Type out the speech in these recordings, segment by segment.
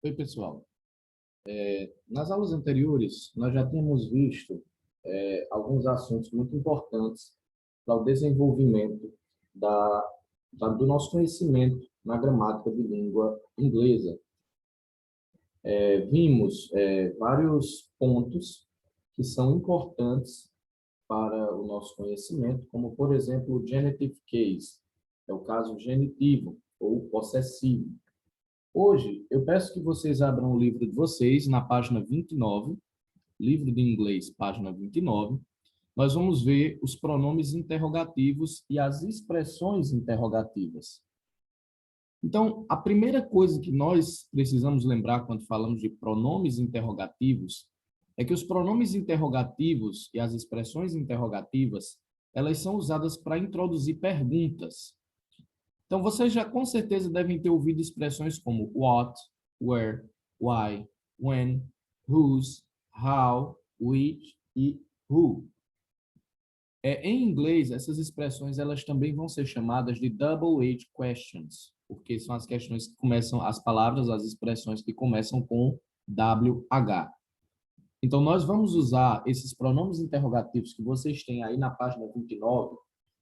Oi, pessoal. Nas aulas anteriores, nós já tínhamos visto alguns assuntos muito importantes para o desenvolvimento do nosso conhecimento na gramática de língua inglesa. Vimos vários pontos que são importantes para o nosso conhecimento, como, por exemplo, o genitive case, é o caso genitivo ou possessivo. Hoje, eu peço que vocês abram o livro de vocês na página 29, livro de inglês, página 29. Nós vamos ver os pronomes interrogativos e as expressões interrogativas. Então, a primeira coisa que nós precisamos lembrar quando falamos de pronomes interrogativos é que os pronomes interrogativos e as expressões interrogativas, elas são usadas para introduzir perguntas. Então, vocês já com certeza devem ter ouvido expressões como what, where, why, when, whose, how, which e who. Em inglês, essas expressões elas também vão ser chamadas de double-H questions, porque são as questões que começam, as palavras, as expressões que começam com WH. Então, nós vamos usar esses pronomes interrogativos que vocês têm aí na página 29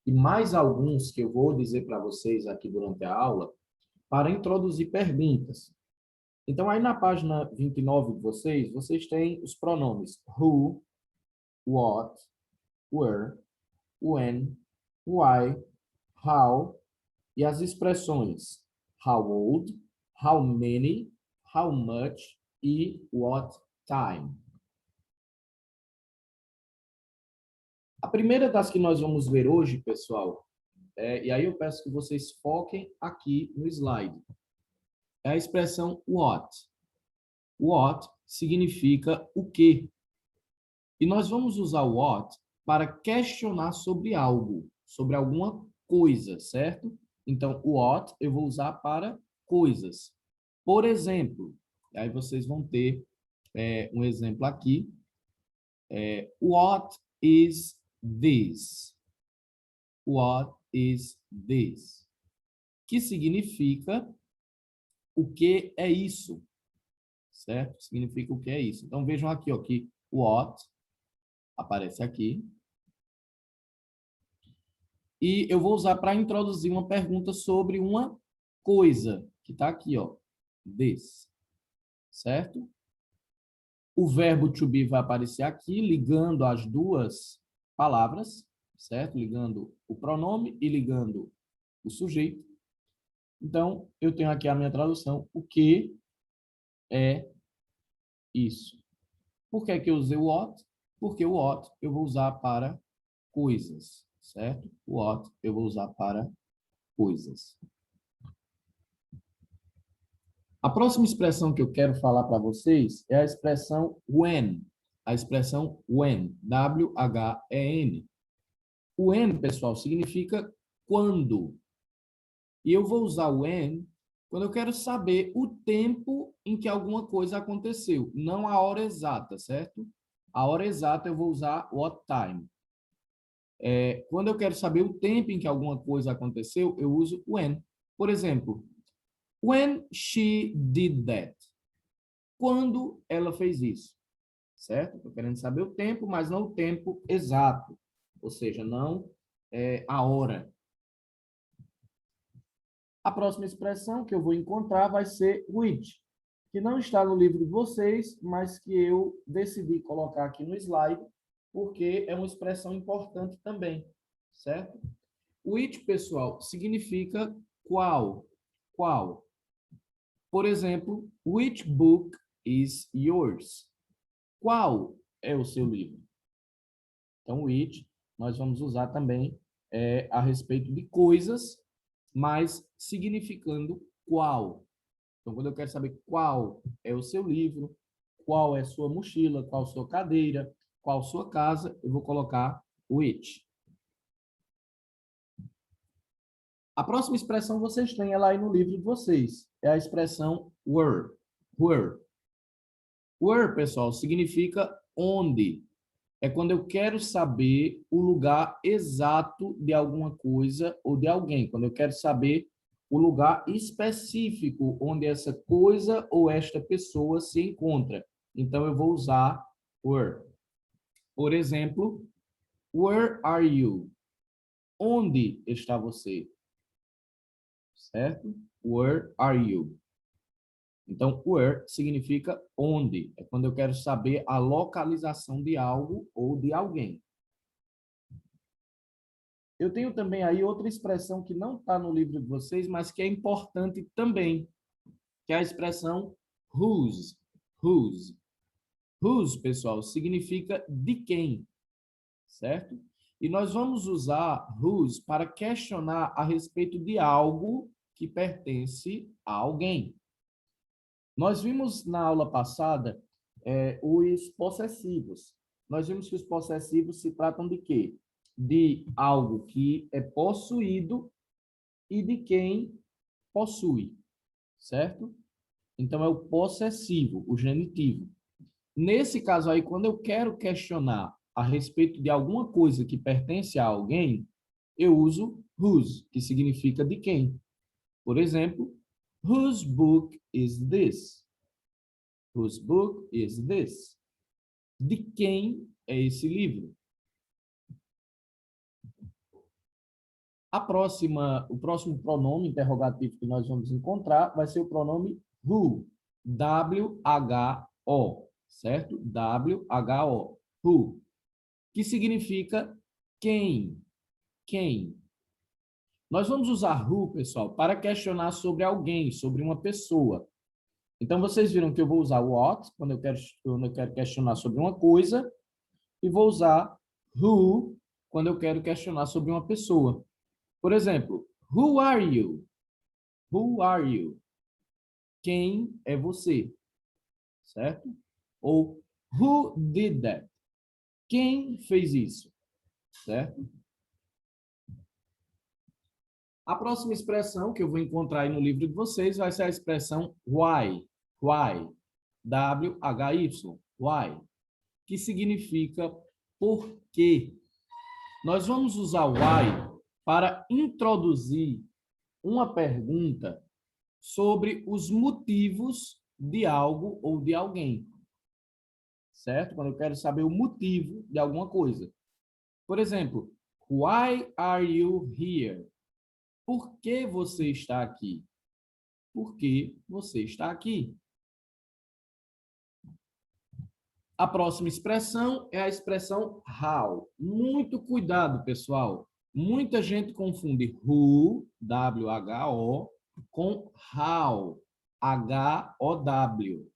e mais alguns que eu vou dizer para vocês aqui durante a aula, para introduzir perguntas. Então, aí na página 29 de vocês têm os pronomes who, what, where, when, why, how e as expressões how old, how many, how much e what time. A primeira das que nós vamos ver hoje, pessoal, e aí eu peço que vocês foquem aqui no slide, é a expressão what. What significa o quê? E nós vamos usar o what para questionar sobre algo, sobre alguma coisa, certo? Então, o what eu vou usar para coisas. Por exemplo, aí vocês vão ter um exemplo aqui. What is this? What is this? Que significa o que é isso, certo? Significa o que é isso. Então, vejam aqui, ó, que what aparece aqui. E eu vou usar para introduzir uma pergunta sobre uma coisa, que está aqui, ó, this, certo? O verbo to be vai aparecer aqui, ligando as duas palavras, certo? Ligando o pronome e ligando o sujeito. Então, eu tenho aqui a minha tradução, o que é isso. Por que que eu usei o what? Porque o what eu vou usar para coisas, certo? O what eu vou usar para coisas. A próxima expressão que eu quero falar para vocês é a expressão when. A expressão when, W-H-E-N. O when, pessoal, significa quando. E eu vou usar o when quando eu quero saber o tempo em que alguma coisa aconteceu, não a hora exata, certo? A hora exata eu vou usar what time. Quando eu quero saber o tempo em que alguma coisa aconteceu, eu uso when. Por exemplo, when she did that. Quando ela fez isso, certo? Estou querendo saber o tempo, mas não o tempo exato, ou seja, não a hora. A próxima expressão que eu vou encontrar vai ser which, que não está no livro de vocês, mas que eu decidi colocar aqui no slide, porque é uma expressão importante também, certo? Which, pessoal, significa qual. Qual? Por exemplo, which book is yours? Qual é o seu livro? Então, which nós vamos usar também a respeito de coisas, mas significando qual. Então, quando eu quero saber qual é o seu livro, qual é sua mochila, qual sua cadeira, qual sua casa, eu vou colocar which. A próxima expressão vocês têm ela aí no livro de vocês. É a expressão where. Where. Where, pessoal, significa onde. É quando eu quero saber o lugar exato de alguma coisa ou de alguém. Quando eu quero saber o lugar específico onde essa coisa ou esta pessoa se encontra. Então, eu vou usar where. Por exemplo, where are you? Onde está você? Certo? Where are you? Então, where significa onde. É quando eu quero saber a localização de algo ou de alguém. Eu tenho também aí outra expressão que não está no livro de vocês, mas que é importante também, que é a expressão whose. Whose. Whose, pessoal, significa de quem, certo? E nós vamos usar whose para questionar a respeito de algo que pertence a alguém. Nós vimos na aula passada os possessivos. Nós vimos que os possessivos se tratam de quê? De algo que é possuído e de quem possui, certo? Então, é o possessivo, o genitivo. Nesse caso aí, quando eu quero questionar a respeito de alguma coisa que pertence a alguém, eu uso whose, que significa de quem. Por exemplo, whose book is this? Whose book is this? De quem é esse livro? O próximo pronome interrogativo que nós vamos encontrar vai ser o pronome who, W-H-O, certo? W-H-O, who, que significa quem, quem. Nós vamos usar who, pessoal, para questionar sobre alguém, sobre uma pessoa. Então, vocês viram que eu vou usar what, quando eu quero questionar sobre uma coisa, e vou usar who, quando eu quero questionar sobre uma pessoa. Por exemplo, who are you? Who are you? Quem é você? Certo? Ou who did that? Quem fez isso? Certo? A próxima expressão que eu vou encontrar aí no livro de vocês vai ser a expressão why. Why. W-H-Y. Why. Que significa por quê. Nós vamos usar why para introduzir uma pergunta sobre os motivos de algo ou de alguém. Certo? Quando eu quero saber o motivo de alguma coisa. Por exemplo, why are you here? Por que você está aqui? Por que você está aqui? A próxima expressão é a expressão how. Muito cuidado, pessoal. Muita gente confunde who, W-H-O, com how, H-O-W.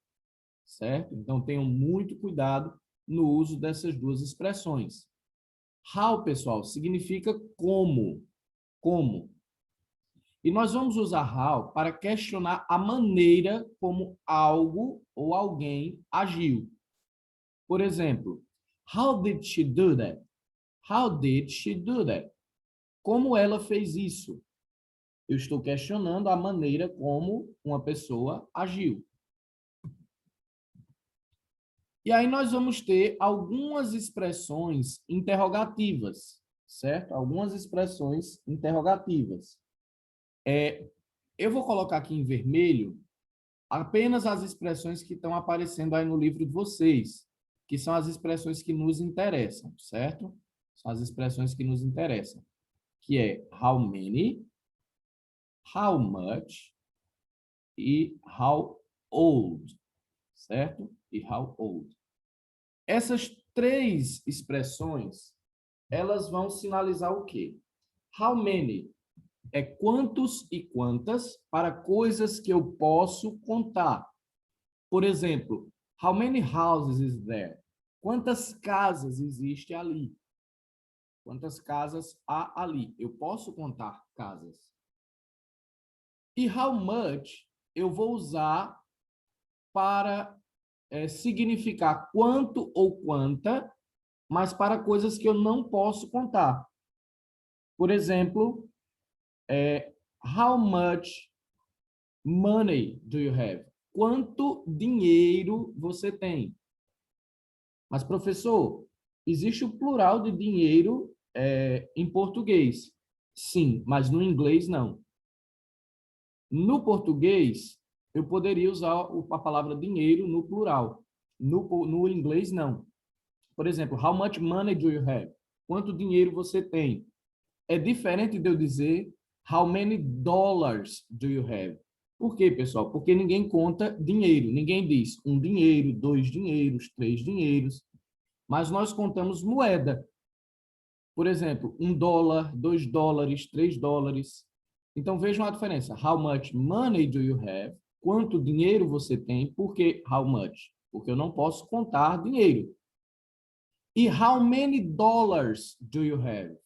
Certo? Então, tenham muito cuidado no uso dessas duas expressões. How, pessoal, significa como. Como. E nós vamos usar how para questionar a maneira como algo ou alguém agiu. Por exemplo, how did she do that? How did she do that? Como ela fez isso? Eu estou questionando a maneira como uma pessoa agiu. E aí nós vamos ter algumas expressões interrogativas, certo? Algumas expressões interrogativas. Eu vou colocar aqui em vermelho apenas as expressões que estão aparecendo aí no livro de vocês, que são as expressões que nos interessam, certo? São as expressões que nos interessam, que é how many, how much e how old, certo? E how old. Essas três expressões, elas vão sinalizar o quê? How many é quantos e quantas para coisas que eu posso contar. Por exemplo, how many houses is there? Quantas casas existe ali? Quantas casas há ali? Eu posso contar casas. E how much eu vou usar para significar quanto ou quanta, mas para coisas que eu não posso contar. Por exemplo, how much money do you have? Quanto dinheiro você tem? Mas, professor, existe o plural de dinheiro em português. Sim, mas no inglês não. No português, eu poderia usar a palavra dinheiro no plural. No inglês, não. Por exemplo, how much money do you have? Quanto dinheiro você tem? É diferente de eu dizer how many dollars do you have? Por quê, pessoal? Porque ninguém conta dinheiro. Ninguém diz um dinheiro, dois dinheiros, três dinheiros. Mas nós contamos moeda. Por exemplo, $1, $2, $3. Então, vejam a diferença. How much money do you have? Quanto dinheiro você tem? Por que how much? Porque eu não posso contar dinheiro. E how many dollars do you have?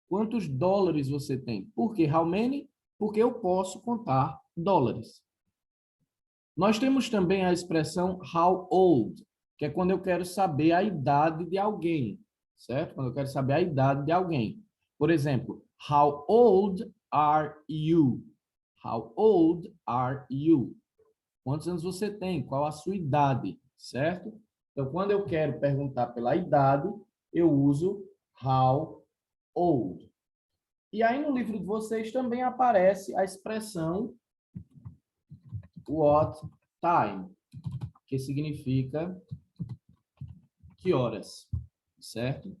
Quantos dólares você tem? Por que how many? Porque eu posso contar dólares. Nós temos também a expressão how old, que é quando eu quero saber a idade de alguém, certo? Quando eu quero saber a idade de alguém. Por exemplo, how old are you? How old are you? Quantos anos você tem? Qual a sua idade, certo? Então, quando eu quero perguntar pela idade, eu uso how old. E aí, no livro de vocês também aparece a expressão what time, que significa que horas, certo?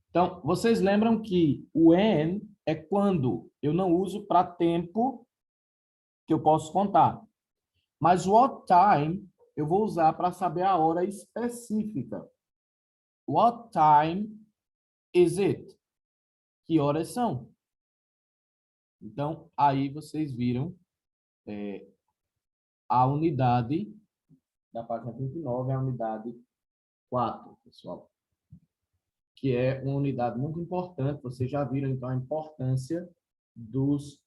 Então, vocês lembram que o when é quando eu não uso para tempo que eu posso contar. Mas what time eu vou usar para saber a hora específica. What time is it? Que horas são? Então, aí vocês viram a unidade da página 29, é a unidade 4, pessoal. Que é uma unidade muito importante. Vocês já viram, então, a importância dos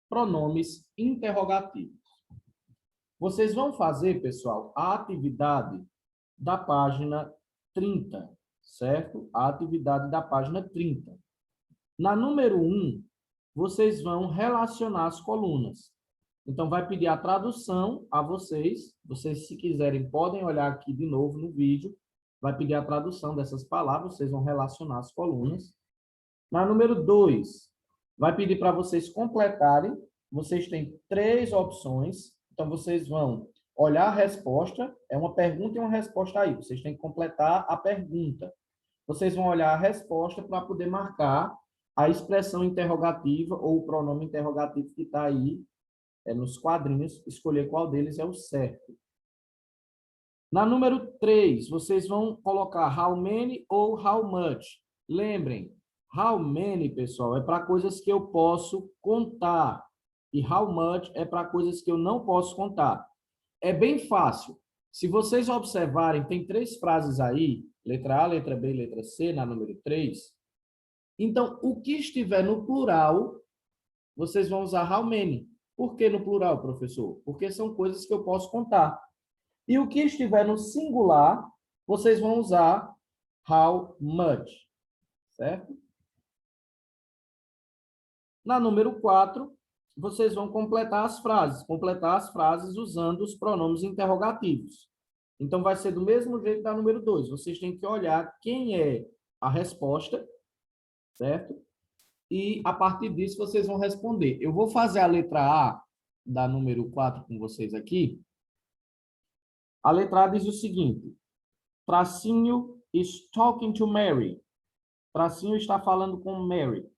pronomes interrogativos. Vocês vão fazer, pessoal, a atividade da página 30, certo? A atividade da página 30. Na número 1, vocês vão relacionar as colunas. Então, vai pedir a tradução a vocês. Vocês, se quiserem, podem olhar aqui de novo no vídeo. Vai pedir a tradução dessas palavras. Vocês vão relacionar as colunas. Na número 2, vai pedir para vocês completarem. Vocês têm 3 opções. Então, vocês vão olhar a resposta. É uma pergunta e uma resposta aí. Vocês têm que completar a pergunta. Vocês vão olhar a resposta para poder marcar a expressão interrogativa ou o pronome interrogativo que está aí nos quadrinhos, escolher qual deles é o certo. Na número 3, vocês vão colocar how many ou how much. Lembrem, how many, pessoal, é para coisas que eu posso contar. E how much é para coisas que eu não posso contar. É bem fácil. Se vocês observarem, tem 3 frases aí, letra A, letra B, letra C, na número 3. Então, o que estiver no plural, vocês vão usar how many. Por que no plural, professor? Porque são coisas que eu posso contar. E o que estiver no singular, vocês vão usar how much, certo? Na número 4, vocês vão completar as frases usando os pronomes interrogativos. Então, vai ser do mesmo jeito da número 2. Vocês têm que olhar quem é a resposta, certo? E, a partir disso, vocês vão responder. Eu vou fazer a letra A da número 4 com vocês aqui. A letra A diz o seguinte: tracinho is talking to Mary. Tracinho está falando com Mary.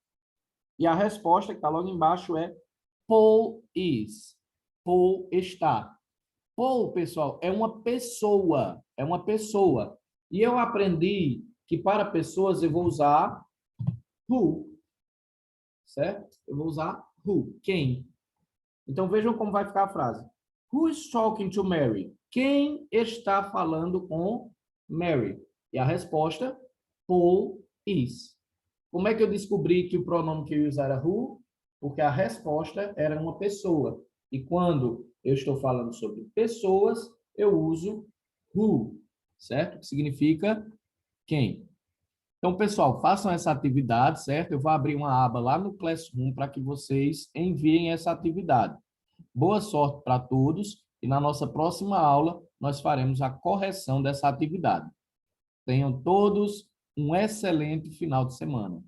E a resposta, que está logo embaixo, é Paul is. Paul está. Paul, pessoal, é uma pessoa. É uma pessoa. E eu aprendi que para pessoas eu vou usar who. Certo? Eu vou usar who. Quem. Então, vejam como vai ficar a frase. Who is talking to Mary? Quem está falando com Mary? E a resposta, Paul is. Como é que eu descobri que o pronome que eu ia usar era who? Porque a resposta era uma pessoa. E quando eu estou falando sobre pessoas, eu uso who, certo? Que significa quem. Então, pessoal, façam essa atividade, certo? Eu vou abrir uma aba lá no Classroom para que vocês enviem essa atividade. Boa sorte para todos e na nossa próxima aula nós faremos a correção dessa atividade. Tenham todos um excelente final de semana.